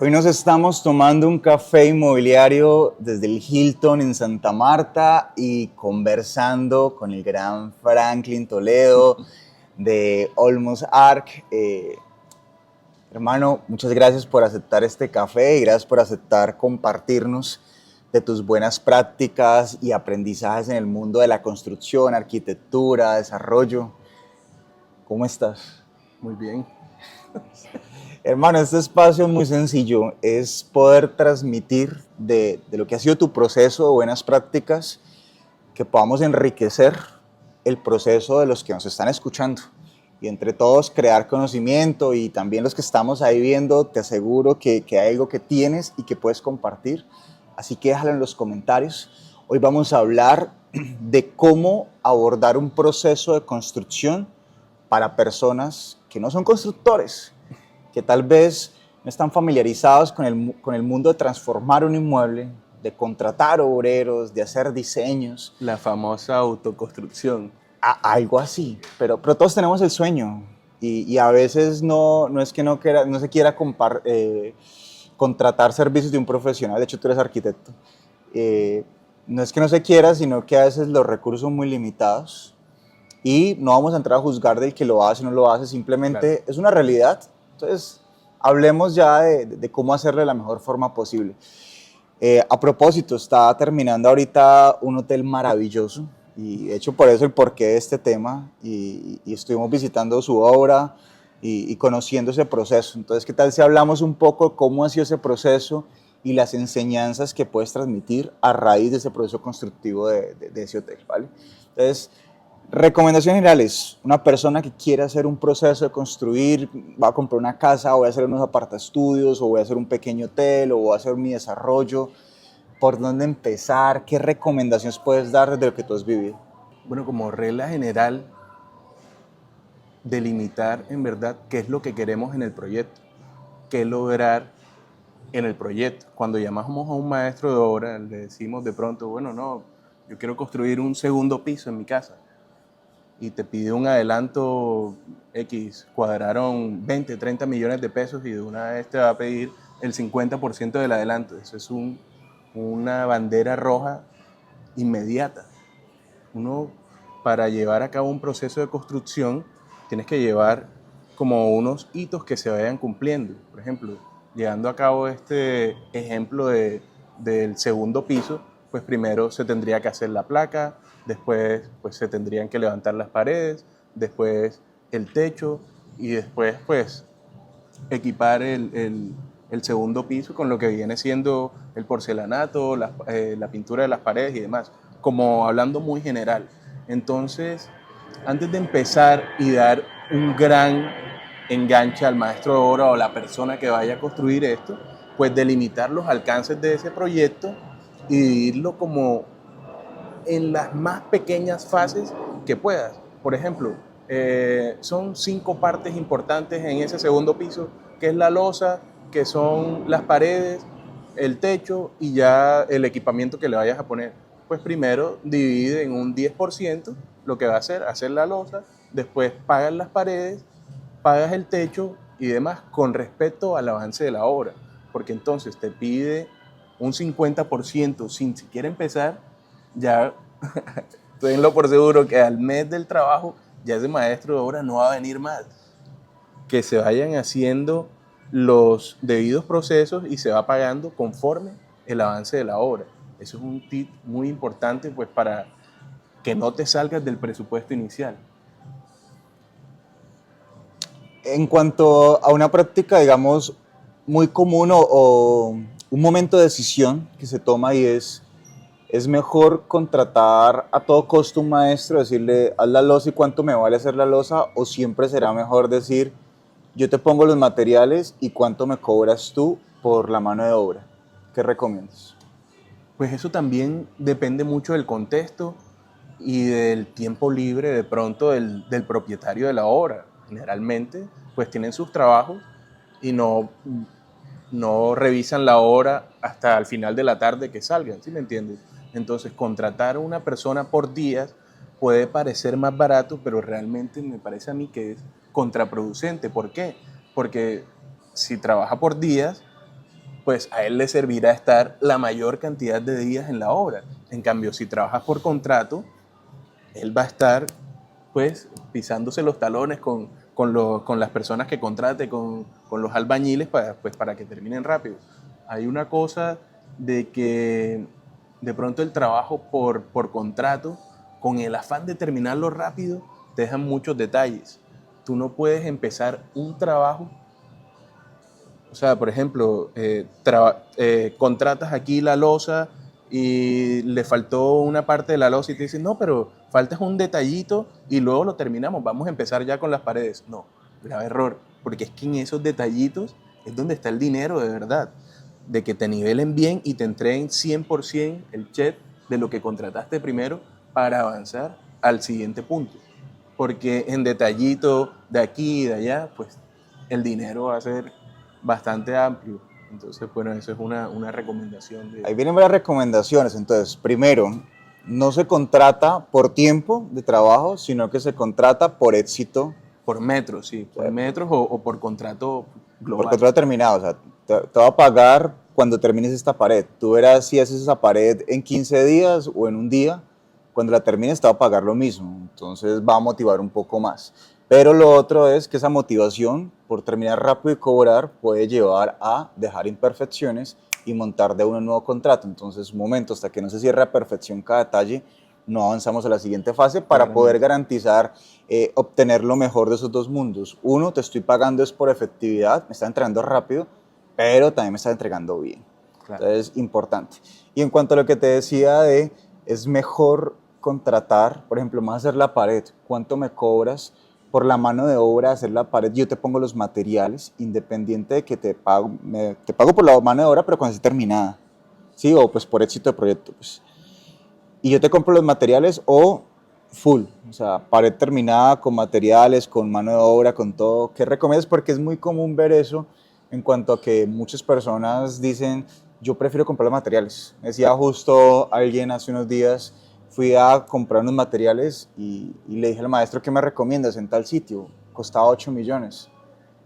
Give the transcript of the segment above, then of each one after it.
Hoy nos estamos tomando un café inmobiliario desde el Hilton en Santa Marta y conversando con el gran Franklin Toledo de Olmos Arc. Hermano, muchas gracias por aceptar este café y gracias por aceptar compartirnos de tus buenas prácticas y aprendizajes en el mundo de la construcción, arquitectura, desarrollo. ¿Cómo estás? Muy bien. Hermano, este espacio es muy sencillo, es poder transmitir de lo que ha sido tu proceso de buenas prácticas, que podamos enriquecer el proceso de los que nos están escuchando y entre todos crear conocimiento y también los que estamos ahí viendo, te aseguro que hay algo que tienes y que puedes compartir, así que déjalo en los comentarios. Hoy vamos a hablar de cómo abordar un proceso de construcción para personas que no son constructores, que tal vez no están familiarizados con el mundo de transformar un inmueble, de contratar obreros, de hacer diseños, La famosa autoconstrucción. algo así. Pero todos tenemos el sueño y a veces no es que no se quiera contratar servicios de un profesional. De hecho, tú eres arquitecto. Eh, no es que no se quiera, sino que a veces los recursos son muy limitados y no vamos a entrar a juzgar del que lo hace o no lo hace, Claro. simplemente es una realidad. Entonces, hablemos ya de cómo hacerlo de la mejor forma posible. A propósito, está terminando ahorita un hotel maravilloso y de hecho por eso el porqué de este tema y estuvimos visitando su obra y conociendo ese proceso. Entonces, ¿qué tal si hablamos un poco de cómo ha sido ese proceso y las enseñanzas que puedes transmitir a raíz de ese proceso constructivo de ese hotel, ¿vale? Entonces, recomendaciones generales, una persona que quiere hacer un proceso de construir, va a comprar una casa, o voy a hacer unos apartaestudios, o voy a hacer un pequeño hotel, o voy a hacer mi desarrollo, ¿por dónde empezar? ¿Qué recomendaciones puedes dar desde lo que tú has vivido? Bueno, como regla general, delimitar en verdad qué es lo que queremos en el proyecto, qué lograr en el proyecto. Cuando llamamos a un maestro de obra, le decimos de pronto, bueno, no, yo quiero construir un segundo piso en mi casa y te pide un adelanto X, cuadraron 20, 30 millones de pesos y de una vez te va a pedir el 50% del adelanto. Eso es una bandera roja inmediata. Uno, para llevar a cabo un proceso de construcción, tienes que llevar como unos hitos que se vayan cumpliendo. Por ejemplo, llevando a cabo este ejemplo del segundo piso, pues primero se tendría que hacer la placa, después pues se tendrían que levantar las paredes, después el techo y después pues equipar el segundo piso con lo que viene siendo el porcelanato, la pintura de las paredes y demás, como hablando muy general. Entonces, antes de empezar y dar un gran enganche al maestro de obra o la persona que vaya a construir esto, pues delimitar los alcances de ese proyecto y dividirlo como en las más pequeñas fases que puedas. Por ejemplo, son 5 partes importantes en ese segundo piso, que es la losa, que son las paredes, el techo y ya el equipamiento que le vayas a poner. Pues primero divide en un 10% lo que va a hacer la losa, después pagas las paredes, pagas el techo y demás con respecto al avance de la obra, porque entonces te pide un 50% sin siquiera empezar, ya tenlo por seguro que al mes del trabajo ya ese maestro de obra no va a venir más. Que se vayan haciendo los debidos procesos y se va pagando conforme el avance de la obra. Eso es un tip muy importante pues para que no te salgas del presupuesto inicial. En cuanto a una práctica, digamos, muy común o un momento de decisión que se toma y es mejor contratar a todo costo un maestro, decirle, haz la losa y cuánto me vale hacer la losa, o siempre será mejor decir, yo te pongo los materiales y cuánto me cobras tú por la mano de obra. ¿Qué recomiendas? Pues eso también depende mucho del contexto y del tiempo libre de pronto del propietario de la obra. Generalmente, pues tienen sus trabajos y no revisan la obra hasta el final de la tarde que salgan, ¿sí me entiendes? Entonces, contratar a una persona por días puede parecer más barato, pero realmente me parece a mí que es contraproducente. ¿Por qué? Porque si trabaja por días, pues a él le servirá estar la mayor cantidad de días en la obra. En cambio, si trabajas por contrato, él va a estar pues pisándose los talones con las personas que contrate, con los albañiles para que terminen rápido. Hay una cosa de que de pronto el trabajo por contrato, con el afán de terminarlo rápido, te dejan muchos detalles. Tú no puedes empezar un trabajo, o sea, por ejemplo, contratas aquí la losa y le faltó una parte de la losa y te dicen, no, pero falta un detallito y luego lo terminamos, vamos a empezar ya con las paredes. No, grave error, porque es que en esos detallitos es donde está el dinero de verdad, de que te nivelen bien y te entreguen 100% el check de lo que contrataste primero para avanzar al siguiente punto. Porque en detallito de aquí y de allá, pues el dinero va a ser bastante amplio. Entonces, bueno, eso es una recomendación Ahí de, vienen varias recomendaciones. Entonces, primero, no se contrata por tiempo de trabajo, sino que se contrata por éxito, por metros, sí, por ¿cierto? metros o por contrato Por global. contrato terminado. O sea, te va a pagar cuando termines esta pared. Tú verás si haces esa pared en 15 días o en un día. Cuando la termines te va a pagar lo mismo. Entonces va a motivar un poco más. Pero lo otro es que esa motivación por terminar rápido y cobrar puede llevar a dejar imperfecciones y montar de un nuevo contrato. Entonces, un momento, hasta que no se cierre a perfección cada detalle, no avanzamos a la siguiente fase para poder Claramente, garantizar obtener lo mejor de esos dos mundos. Uno, te estoy pagando es por efectividad, me está entregando rápido, pero también me está entregando bien. claro. Entonces, importante. Y en cuanto a lo que te decía de, es mejor contratar, por ejemplo, más hacer la pared, ¿cuánto me cobras por la mano de obra hacer la pared? Yo te pongo los materiales, independiente de que te pago por la mano de obra, pero cuando esté terminada, ¿sí? O pues por éxito de proyecto, pues. Y yo te compro los materiales o full, o sea, pared terminada con materiales, con mano de obra, con todo. ¿Qué recomiendas? Porque es muy común ver eso en cuanto a que muchas personas dicen, yo prefiero comprar los materiales. Decía justo alguien hace unos días, fui a comprar unos materiales y le dije al maestro, ¿qué me recomiendas en tal sitio? Costaba 8 millones.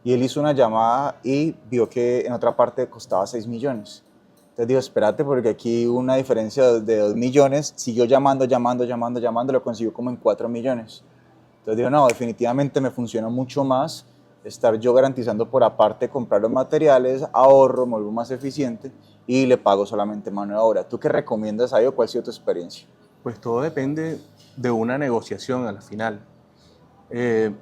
Y él hizo una llamada y vio que en otra parte costaba 6 millones. Entonces digo, espérate, porque aquí hubo una diferencia de 2 millones. Siguió llamando, lo consiguió como en 4 millones. Entonces digo, no, definitivamente me funciona mucho más estar yo garantizando por aparte comprar los materiales, ahorro, me vuelvo más eficiente y le pago solamente mano de obra. ¿Tú qué recomiendas ahí o cuál ha sido tu experiencia? Pues todo depende de una negociación a la final. Eh,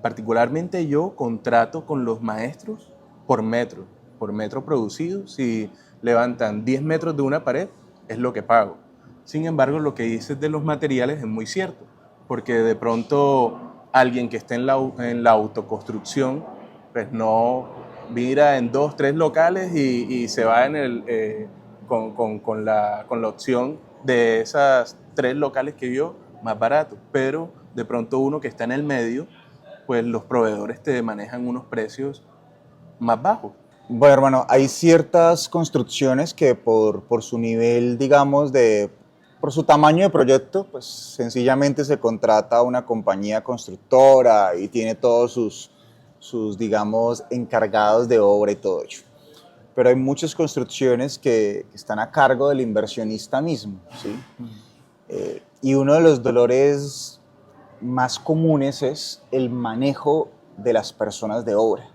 Particularmente yo contrato con los maestros por metro producido. Si levantan 10 metros de una pared, es lo que pago. Sin embargo, lo que dices de los materiales es muy cierto, porque de pronto alguien que esté en la autoconstrucción, pues no mira en dos, tres locales y se va con la opción de esas tres locales que vio más barato. Pero de pronto uno que está en el medio, pues los proveedores te manejan unos precios más bajos. Bueno, hermano, hay ciertas construcciones que por su nivel, digamos, por su tamaño de proyecto, pues sencillamente se contrata a una compañía constructora y tiene todos digamos, encargados de obra y todo ello. Pero hay muchas construcciones que están a cargo del inversionista mismo, ¿sí? Y uno de los dolores más comunes es el manejo de las personas de obra.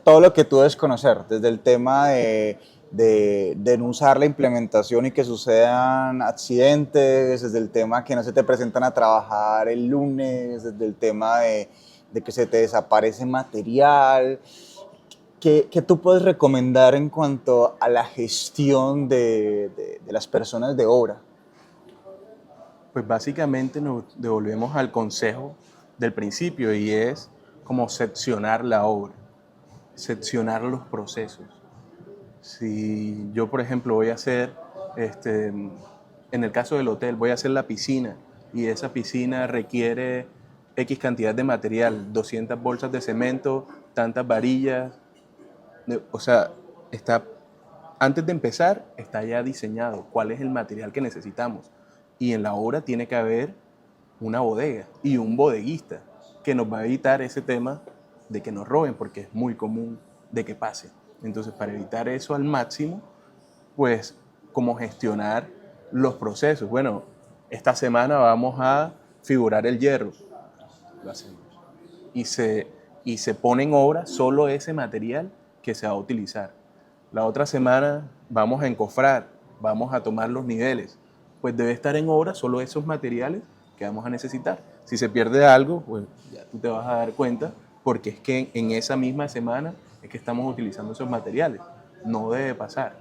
Todo lo que tú debes conocer, desde el tema de no usar la implementación y que sucedan accidentes, desde el tema que no se te presentan a trabajar el lunes, desde el tema de que se te desaparece material. ¿Qué tú puedes recomendar en cuanto a la gestión de las personas de obra? Pues básicamente nos devolvemos al consejo del principio y es como seccionar la obra, seccionar los procesos. Si yo, por ejemplo, voy a hacer, en el caso del hotel, voy a hacer la piscina y esa piscina requiere X cantidad de material, 200 bolsas de cemento, tantas varillas, o sea, está, antes de empezar, está ya diseñado cuál es el material que necesitamos. Y en la obra tiene que haber una bodega y un bodeguista que nos va a evitar ese tema de que nos roben, porque es muy común de que pase. Entonces, para evitar eso al máximo, pues, cómo gestionar los procesos. Bueno, esta semana vamos a figurar el hierro, lo hacemos. Y se pone en obra solo ese material que se va a utilizar. La otra semana vamos a encofrar, vamos a tomar los niveles. Pues debe estar en obra solo esos materiales que vamos a necesitar. Si se pierde algo, pues ya tú te vas a dar cuenta, porque es que en esa misma semana es que estamos utilizando esos materiales. No debe pasar.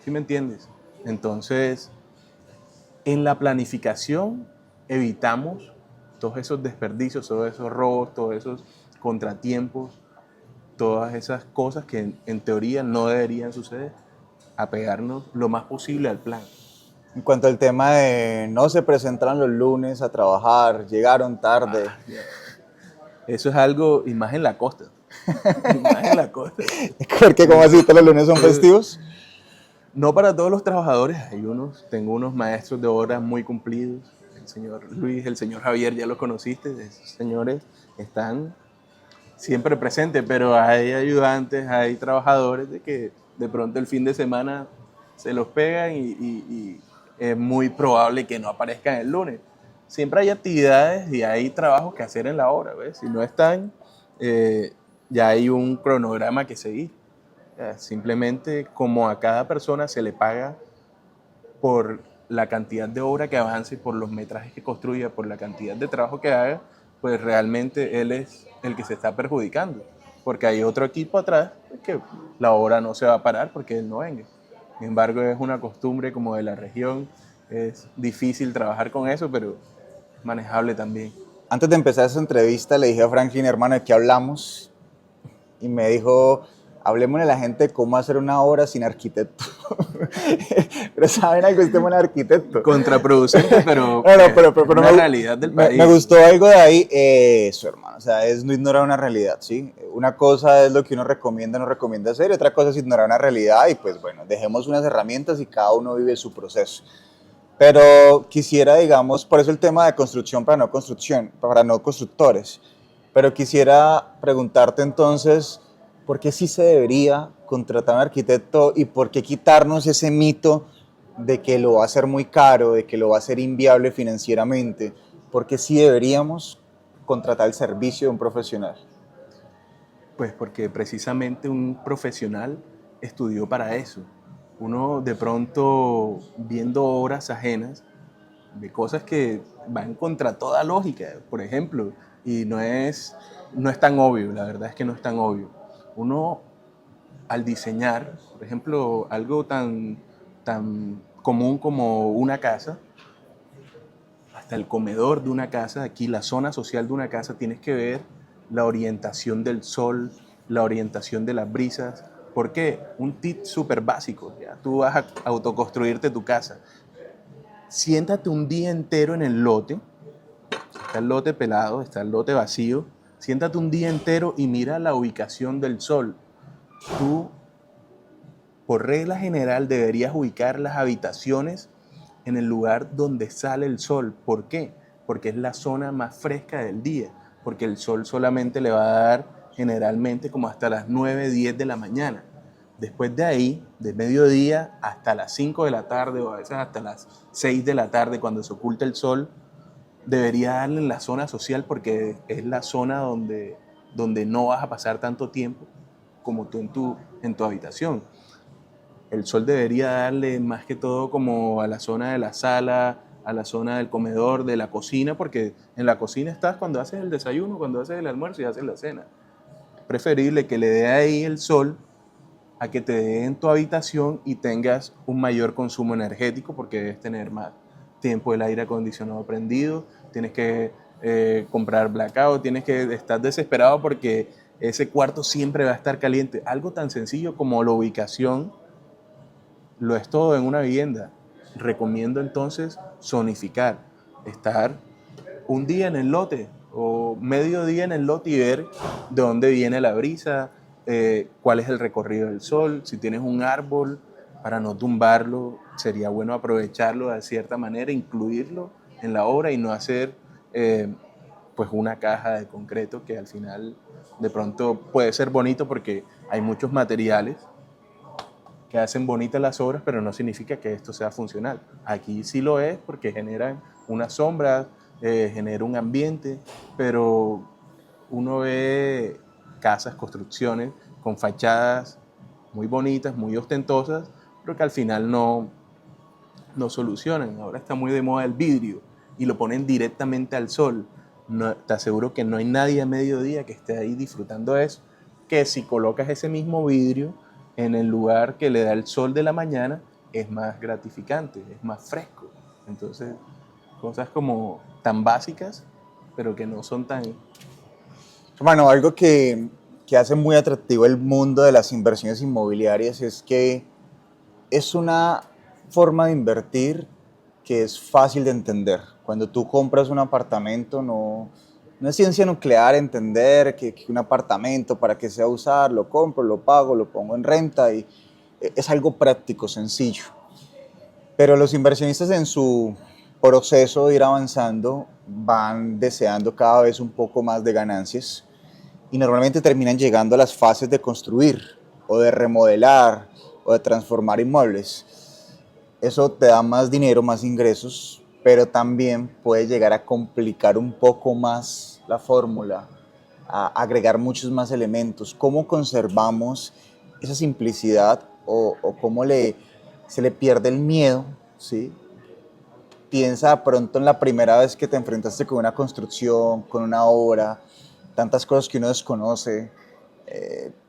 ¿Sí me entiendes? Entonces, en la planificación evitamos todos esos desperdicios, todos esos robos, todos esos contratiempos, todas esas cosas que en teoría no deberían suceder. Apegarnos lo más posible al plan. En cuanto al tema de no se presentaron los lunes a trabajar, llegaron tarde. Eso es algo, y más en la costa. Y más en la costa. Porque como así, todos los lunes son festivos. No para todos los trabajadores, tengo unos maestros de obra muy cumplidos, el señor Luis, el señor Javier, ya los conociste, esos señores están siempre presentes, pero hay ayudantes, hay trabajadores de que de pronto el fin de semana se los pegan y es muy probable que no aparezcan el lunes. Siempre hay actividades y hay trabajos que hacer en la obra, ¿ves? Si no están, ya hay un cronograma que seguir. Simplemente como a cada persona se le paga por la cantidad de obra que avance, por los metrajes que construya, por la cantidad de trabajo que haga, pues realmente él es el que se está perjudicando. Porque hay otro equipo atrás que la obra no se va a parar porque él no venga. Sin embargo, es una costumbre como de la región, es difícil trabajar con eso, pero manejable también. Antes de empezar esa entrevista le dije a Franklin, hermano, ¿de qué hablamos? Y me dijo, hablemos de la gente de cómo hacer una obra sin arquitecto. Pero saben algo, este man es arquitecto. Contraproducente, pero, pero una realidad del país. Me gustó algo de ahí, eso, hermano, o sea, es no ignorar una realidad, ¿sí? Una cosa es lo que uno recomienda, no recomienda hacer, y otra cosa es ignorar una realidad, y pues bueno, dejemos unas herramientas y cada uno vive su proceso. Pero quisiera, digamos, por eso el tema de construcción para no constructores. Pero quisiera preguntarte entonces, ¿por qué sí se debería contratar a un arquitecto y por qué quitarnos ese mito de que lo va a hacer muy caro, de que lo va a hacer inviable financieramente? ¿Por qué sí deberíamos contratar el servicio de un profesional? Pues porque precisamente un profesional estudió para eso. Uno de pronto viendo obras ajenas, de cosas que van contra toda lógica, por ejemplo, y no es tan obvio, la verdad es que no es tan obvio. Uno al diseñar, por ejemplo, algo tan común como una casa, hasta el comedor de una casa, aquí la zona social de una casa, tienes que ver la orientación del sol, la orientación de las brisas. ¿Por qué? Un tip súper básico. ¿Ya? Tú vas a autoconstruirte tu casa. Siéntate un día entero en el lote. Está el lote pelado, está el lote vacío. Siéntate un día entero y mira la ubicación del sol. Tú, por regla general, deberías ubicar las habitaciones en el lugar donde sale el sol. ¿Por qué? Porque es la zona más fresca del día, porque el sol solamente le va a dar generalmente como hasta las 9, 10 de la mañana. Después de ahí, de mediodía hasta las 5 de la tarde o a veces hasta las 6 de la tarde cuando se oculta el sol, debería darle en la zona social porque es la zona donde no vas a pasar tanto tiempo como tú en tu habitación. El sol debería darle más que todo como a la zona de la sala, a la zona del comedor, de la cocina, porque en la cocina estás cuando haces el desayuno, cuando haces el almuerzo y haces la cena. Es preferible que le dé ahí el sol a que te dé en tu habitación y tengas un mayor consumo energético porque debes tener más tiempo el aire acondicionado prendido, tienes que comprar blackout, tienes que estar desesperado porque ese cuarto siempre va a estar caliente. Algo tan sencillo como la ubicación lo es todo en una vivienda. Recomiendo entonces zonificar, estar un día en el lote o medio día en el lote y ver de dónde viene la brisa, cuál es el recorrido del sol, si tienes un árbol para no tumbarlo, sería bueno aprovecharlo de cierta manera, incluirlo en la obra y no hacer pues una caja de concreto que al final de pronto puede ser bonito porque hay muchos materiales, que hacen bonitas las obras, pero no significa que esto sea funcional. Aquí sí lo es porque generan una sombra, genera un ambiente, pero uno ve casas, construcciones con fachadas muy bonitas, muy ostentosas, pero que al final no solucionan. Ahora está muy de moda el vidrio y lo ponen directamente al sol. No, te aseguro que no hay nadie a mediodía que esté ahí disfrutando de eso, que si colocas ese mismo vidrio en el lugar que le da el sol de la mañana, es más gratificante, es más fresco. Entonces, cosas como tan básicas, pero que no son tan... Hermano, algo que hace muy atractivo el mundo de las inversiones inmobiliarias es que es una forma de invertir que es fácil de entender. Cuando tú compras un apartamento, no es ciencia nuclear entender que un apartamento, para qué sea usar, lo compro, lo pago, lo pongo en renta y es algo práctico, sencillo. Pero los inversionistas en su proceso de ir avanzando van deseando cada vez un poco más de ganancias y normalmente terminan llegando a las fases de construir o de remodelar o de transformar inmuebles. Eso te da más dinero, más ingresos, pero también puede llegar a complicar un poco más la fórmula, a agregar muchos más elementos. ¿Cómo conservamos esa simplicidad o cómo se le pierde el miedo? ¿Sí? Piensa pronto en la primera vez que te enfrentaste con una construcción, con una obra, tantas cosas que uno desconoce.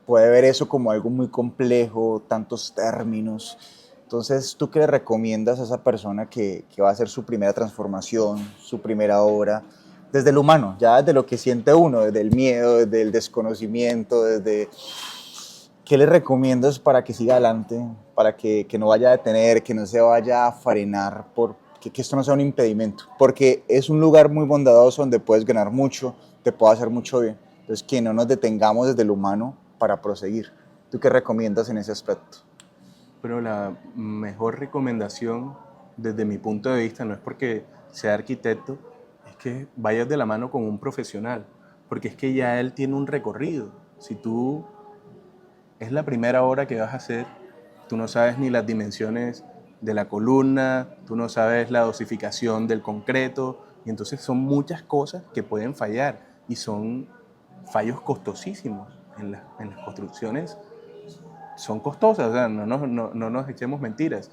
Puede ver eso como algo muy complejo, tantos términos. Entonces, ¿tú qué le recomiendas a esa persona que va a hacer su primera transformación, su primera obra? Desde lo humano, ya desde lo que siente uno, desde el miedo, desde el desconocimiento, desde... ¿Qué le recomiendas para que siga adelante, para que no vaya a detener, que no se vaya a frenar, que esto no sea un impedimento? Porque es un lugar muy bondadoso donde puedes ganar mucho, te puede hacer mucho bien. Entonces, que no nos detengamos desde lo humano para proseguir. ¿Tú qué recomiendas en ese aspecto? Pero la mejor recomendación desde mi punto de vista no es porque sea arquitecto, es que vayas de la mano con un profesional, porque es que ya él tiene un recorrido. Si tú es la primera obra que vas a hacer, tú no sabes ni las dimensiones de la columna, tú no sabes la dosificación del concreto, y entonces son muchas cosas que pueden fallar y son fallos costosísimos en las construcciones. Son costosas, o sea, no nos echemos mentiras.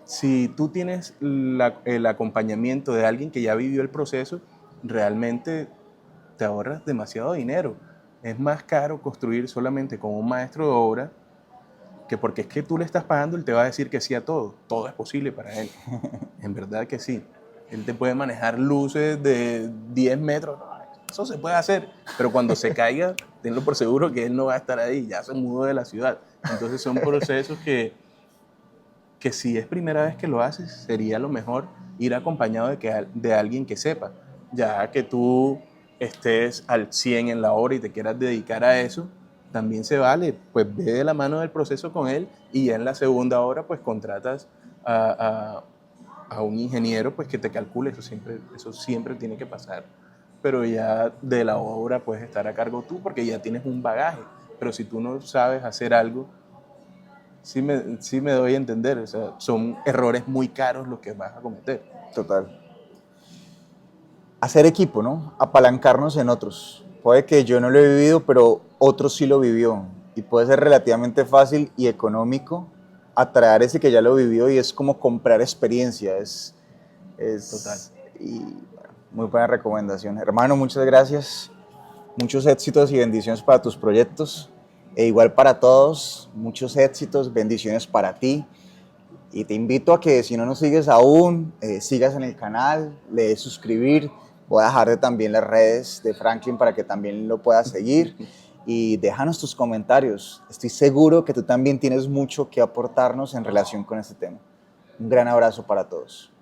Si tú tienes el acompañamiento de alguien que ya vivió el proceso, realmente te ahorras demasiado dinero. Es más caro construir solamente con un maestro de obra que porque es que tú le estás pagando, él te va a decir que sí a todo. Todo es posible para él. En verdad que sí. Él te puede manejar luces de 10 metros. Eso se puede hacer. Pero cuando se caiga, tenlo por seguro que él no va a estar ahí. Ya se mudó de la ciudad. Entonces son procesos que si es primera vez que lo haces, sería lo mejor ir acompañado de alguien que sepa. Ya que tú estés al 100 en la obra y te quieras dedicar a eso, también se vale, pues ve de la mano del proceso con él y ya en la segunda hora pues contratas a, a un ingeniero pues que te calcule, eso siempre tiene que pasar. Pero ya de la obra puedes estar a cargo tú porque ya tienes un bagaje. Pero si tú no sabes hacer algo, sí me doy a entender, o sea, son errores muy caros los que vas a cometer. Total. Hacer equipo, ¿no? Apalancarnos en otros. Puede que yo no lo he vivido, pero otro sí lo vivió. Y puede ser relativamente fácil y económico atraer ese que ya lo vivió y es como comprar experiencia. Total. Y bueno, muy buena recomendación. Hermano, muchas gracias. Muchos éxitos y bendiciones para tus proyectos. E igual para todos, muchos éxitos, bendiciones para ti. Y te invito a que si no nos sigues aún, sigas en el canal, le des suscribir. Voy a dejarte también las redes de Franklin para que también lo puedas seguir. Y déjanos tus comentarios. Estoy seguro que tú también tienes mucho que aportarnos en relación con este tema. Un gran abrazo para todos.